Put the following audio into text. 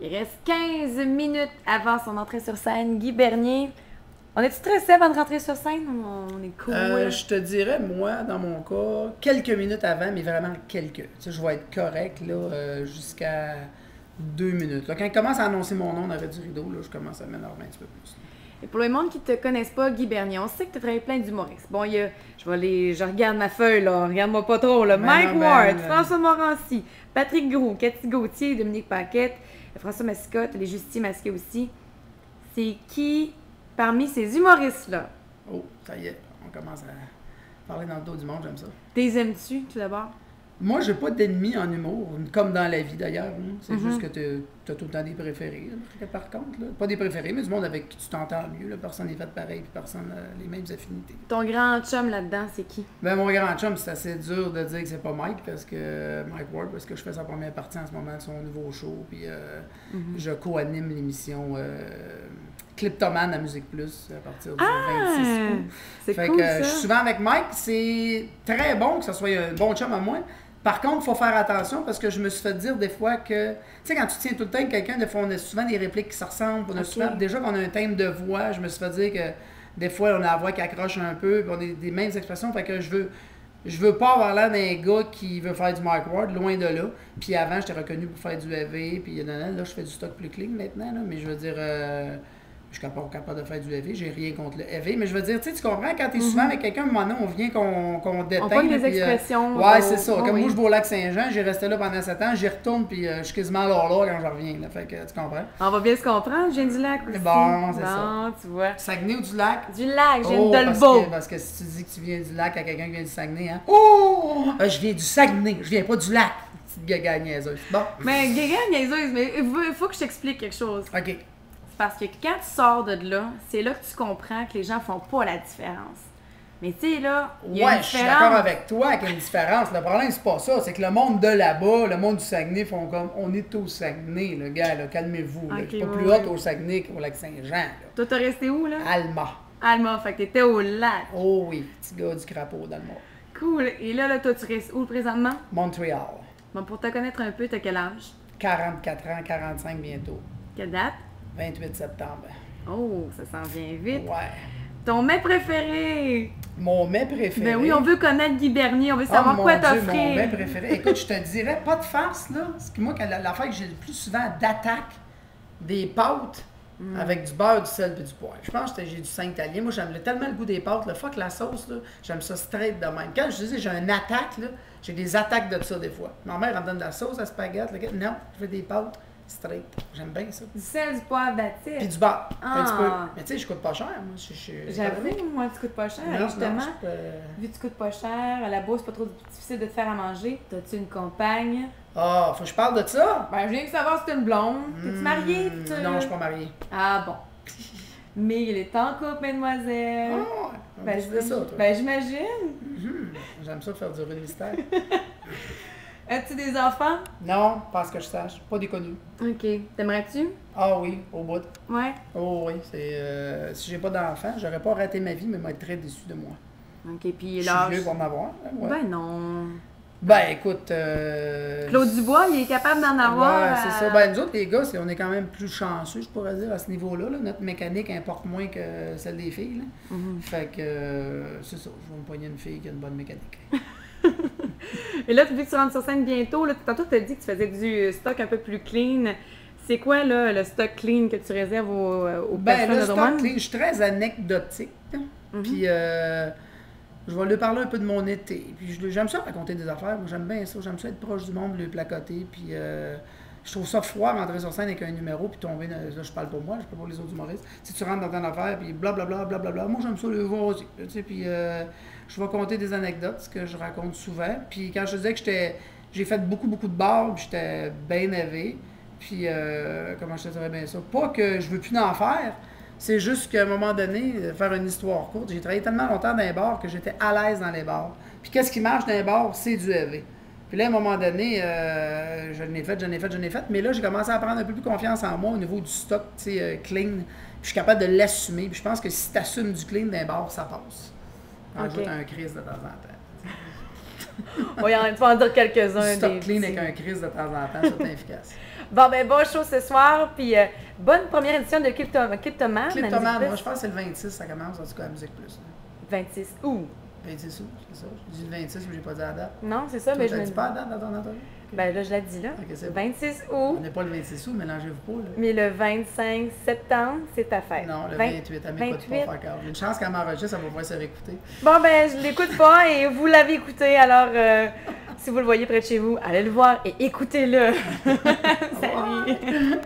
Il reste 15 minutes avant son entrée sur scène. Guy Bernier, on est-tu stressé avant de rentrer sur scène ou on est cool? Je te dirais, moi, dans mon cas, quelques minutes avant, mais vraiment quelques. Tu sais, je vais être correct là, jusqu'à 2 minutes. Là, quand il commence à annoncer mon nom dans du rideau, là, je commence à m'énerver un petit peu plus. Et pour le monde qui ne te connaissent pas, Guy Bernier, on sait que tu as travaillé plein d'humoristes. Bon, je regarde ma feuille, là, regarde-moi pas trop, là. Mike Ward, François Morancy, Patrick Gros, Cathy Gauthier, Dominique Paquette, François Mascotte, les Justiciers masqués aussi. C'est qui parmi ces humoristes-là? Oh, ça y est, on commence à parler dans le dos du monde, j'aime ça. T'es aimes-tu, tout d'abord? Moi, j'ai pas d'ennemis en humour, comme dans la vie d'ailleurs. Hein. C'est juste que t'as tout le temps des préférés. Là, par contre, là. Pas des préférés, mais du monde avec qui tu t'entends mieux. Là. Personne n'est fait pareil, puis personne n'a les mêmes affinités. Ton grand chum là-dedans, c'est qui? Ben, mon grand chum, c'est assez dur de dire que c'est pas Mike, Mike Ward, parce que je fais sa première partie en ce moment de son nouveau show, puis je co-anime l'émission Cliptoman à Musique Plus à partir du 26 août. C'est cool, ça. Je suis souvent avec Mike. C'est très bon que ce soit un bon chum à moi. Par contre, il faut faire attention parce que je me suis fait dire des fois que, tu sais, quand tu tiens tout le temps avec quelqu'un, des fois, on a souvent des répliques qui se ressemblent. Déjà qu'on a un thème de voix, je me suis fait dire que des fois, on a la voix qui accroche un peu, puis on a des mêmes expressions. Fait que je veux pas avoir l'air d'un gars qui veut faire du Mike Ward, loin de là. Puis avant, j'étais reconnu pour faire du EV, puis là, je fais du stock plus clean maintenant, là, mais je veux dire... je suis capable de faire du EV, j'ai rien contre le EV, mais je veux dire, tu comprends, quand tu es souvent avec quelqu'un, à un moment donné, on vient qu'on déteint. On voit des expressions. Ouais, c'est ça. Comme moi, je vais au Lac-Saint-Jean, j'ai resté là pendant 7 ans, j'y retourne, puis je suis quasiment là quand je reviens. Là, fait que tu comprends? On va bien se comprendre, je viens du lac aussi. Bon, c'est ça. Tu vois. Saguenay ou du lac? Du lac, je viens de Dolbeau. Parce que si tu dis que tu viens du lac à quelqu'un qui vient du Saguenay, hein? Oh! Je viens du Saguenay, je viens pas du lac. Petite gaga niaiseuse. Bon. Mais gaga niaiseuse, mais il faut que je t'explique quelque chose. OK. Parce que quand tu sors de là, c'est là que tu comprends que les gens font pas la différence. Mais tu sais, là, il y a une différence. Je suis d'accord avec toi qu'il y a une différence. Le problème, c'est pas ça. C'est que le monde de là-bas, le monde du Saguenay, font comme on est au Saguenay, le gars, là, calmez-vous. Okay, c'est pas plus haut au Saguenay qu'au Lac-Saint-Jean. Toi, t'es resté où, là? Alma. Alma, fait que t'étais au lac. Oh oui, petit gars du crapaud dans le monde. Cool. Et là, toi, tu restes où présentement? Montréal. Bon, pour te connaître un peu, t'as quel âge? 44 ans, 45 bientôt. Quelle date? 28 septembre. Oh, ça s'en vient vite. Ouais. Ton mets préféré? Mon mets préféré? Ben oui, on veut connaître Guy Bernier, on veut savoir quoi t'offrir. Mon mets préféré. Écoute, je te dirais, pas de farce, là. C'est que moi, l'affaire que j'ai le plus souvent d'attaque, des pâtes avec du beurre, du sel et du poivre. Je pense que j'ai du Saint-Italien. Moi, j'aime tellement le goût des pâtes. Le fuck la sauce, là, j'aime ça straight de même. Quand je disais j'ai une attaque, là, j'ai des attaques de ça des fois. Ma mère, elle me donne de la sauce à spaghetti. Non, je fais des pâtes. Straight. J'aime bien ça. Du sel, du poivre, d'attitude. Puis du beurre. Un petit peu. Mais tu sais, je coûte pas cher. Moi, j'avoue, moi, tu coûtes pas cher. Non, justement, non, vu que tu coûtes pas cher, à la bourse, c'est pas trop difficile de te faire à manger. T'as-tu une compagne? Ah, faut que je parle de ça? Ben, je viens de savoir si t'es une blonde. T'es-tu mariée? Non, je suis pas mariée. Ah bon. Mais il est en couple, mademoiselle. Ah, ben, c'est ça, toi. Ben, j'imagine. J'aime ça faire durer le mystère. As-tu des enfants? Non, pas ce que je sache. Pas des connus. OK. T'aimerais-tu? Ah oui, au bout. Ouais. Oh oui, si j'ai pas d'enfants, j'aurais pas raté ma vie, mais je vais être très déçu de moi. OK, puis là. Je suis vieux pour en avoir. Ouais. Ben non. Ben écoute. Claude Dubois, il est capable d'en avoir. Ouais, c'est ça. Ben nous autres, les gars, on est quand même plus chanceux, je pourrais dire, à ce niveau-là. Là. Notre mécanique importe moins que celle des filles. Là. Fait que c'est ça. Je vais me poigner une fille qui a une bonne mécanique. Et là, vu que tu rentres sur scène bientôt, là, tantôt tu as dit que tu faisais du stock un peu plus clean. C'est quoi là, le stock clean que tu réserves aux personnes de Drummond? Le stock clean, je suis très anecdotique. Puis je vais lui parler un peu de mon été. Puis j'aime ça raconter des affaires. Moi, j'aime bien ça. J'aime ça être proche du monde, le placoter. Puis je trouve ça froid rentrer sur scène avec un numéro puis tomber. Là, je parle pour moi, je parle pour les autres humoristes. Si tu rentres dans ton affaire, puis blablabla, blablabla. Moi, j'aime ça le voir aussi. Tu sais, puis je vais compter des anecdotes, ce que je raconte souvent. Puis quand je te disais que j'ai fait beaucoup de bars, puis j'étais bien élevé. Puis comment je te dirais bien ça? Pas que je veux plus en faire. C'est juste qu'à un moment donné, faire une histoire courte, j'ai travaillé tellement longtemps dans les bars que j'étais à l'aise dans les bars. Puis qu'est-ce qui marche dans les bars? C'est du EV. Puis là, à un moment donné, je l'ai fait. Mais là, j'ai commencé à prendre un peu plus confiance en moi au niveau du stock, tu sais, clean. Puis je suis capable de l'assumer. Puis je pense que si tu assumes du clean dans les bars, ça passe. Rajoute un crise de temps en temps. Oui, tu vas en dire quelques-uns. Du stock clean avec un crise de temps en temps, c'est efficace. Bon, ben, bon show ce soir, puis bonne première édition de Kleptoman. Kleptoman, moi, je pense que c'est le 26, ça commence, en tout cas, à Musique Plus. 26 août. 26 août, c'est ça. Je dis le 26, mais j'ai pas dit la date. Non, c'est ça, Toi, mais je ne dis pas la date dans ton entrevue? Ben là, je la dis là. Ok, c'est bon. 26 On août. n'est pas le 26 août, mélangez-vous pas. Là. Mais le 25 septembre, c'est ta fête. Non, le 28, elle m'écoute pas faire carte. Une chance qu'elle m'enregistre, ça va pouvoir se réécouter. Bon, ben, je l'écoute pas et vous l'avez écouté, alors si vous le voyez près de chez vous, allez le voir et écoutez-le. Salut!